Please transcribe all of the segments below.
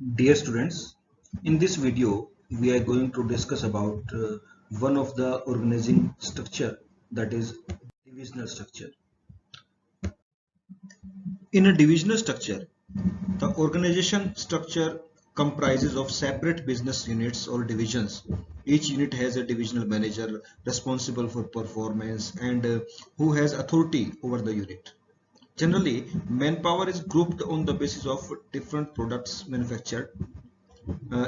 Dear students, in this video we are going to discuss about one of the organizing structure, that is divisional structure. In a divisional structure, the organization structure comprises of separate business units or divisions. Each unit has a divisional manager responsible for performance and who has authority over the unit. Generally, manpower is grouped on the basis of different products manufactured.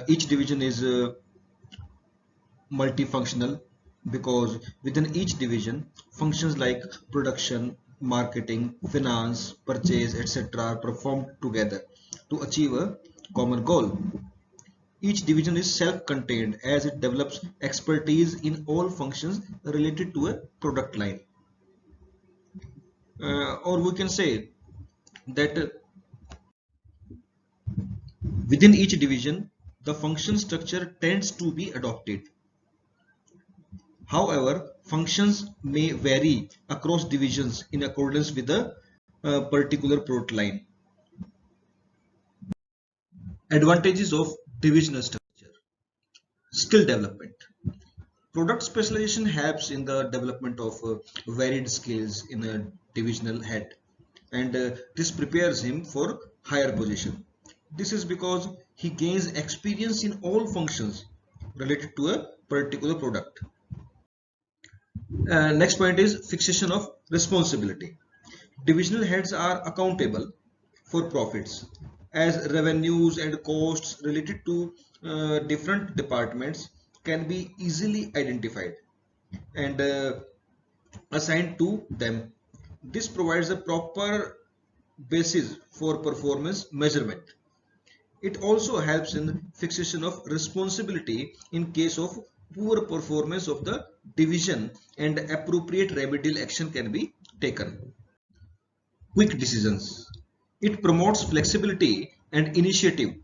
Each division is multifunctional because within each division, functions like production, marketing, finance, purchase, etc. are performed together to achieve a common goal. Each division is self-contained as it develops expertise in all functions related to a product line. Or we can say that within each division, the function structure tends to be adopted. However, functions may vary across divisions in accordance with a particular product line. Advantages of divisional structure. Skill development. Product specialization helps in the development of varied skills in a divisional head, and this prepares him for higher position. This is because he gains experience in all functions related to a particular product. Next point is fixation of responsibility. Divisional heads are accountable for profits as revenues and costs related to different departments can be easily identified and assigned to them. This provides a proper basis for performance measurement. It also helps in fixation of responsibility in case of poor performance of the division, and appropriate remedial action can be taken. Quick decisions. It promotes flexibility and initiative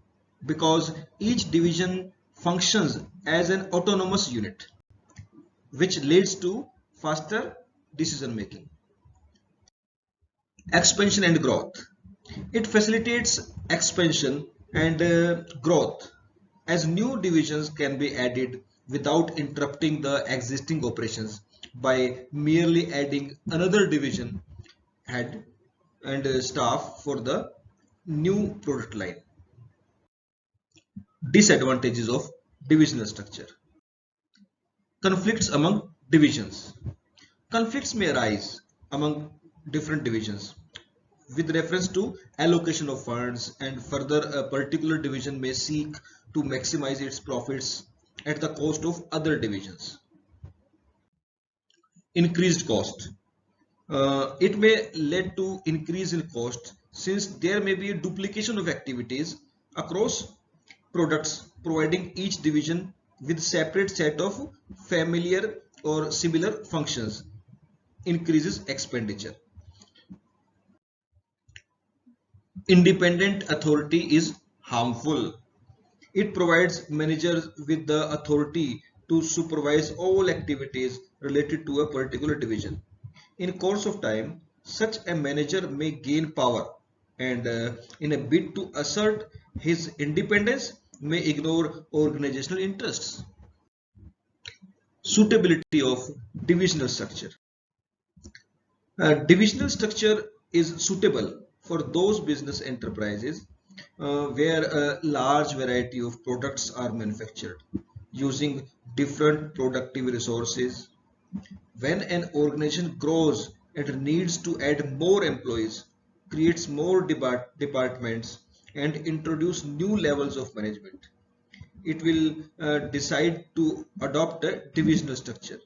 because each division functions as an autonomous unit, which leads to faster decision making. Expansion and growth. It facilitates expansion and growth as new divisions can be added without interrupting the existing operations by merely adding another division head and staff for the new product line. Disadvantages of divisional structure. Conflicts among divisions. Conflicts may arise among different divisions with reference to allocation of funds, and further a particular division may seek to maximize its profits at the cost of other divisions. Increased cost. It may lead to increase in cost since there may be a duplication of activities across products, providing each division with separate set of familiar or similar functions increases expenditure. Independent authority is harmful. It provides managers with the authority to supervise all activities related to a particular division. In course of time, such a manager may gain power and in a bid to assert his independence may ignore organizational interests. Suitability of divisional structure. Divisional structure is suitable for those business enterprises where a large variety of products are manufactured using different productive resources. When an organization grows and needs to add more employees, creates more departments, and introduce new levels of management, it will decide to adopt a divisional structure.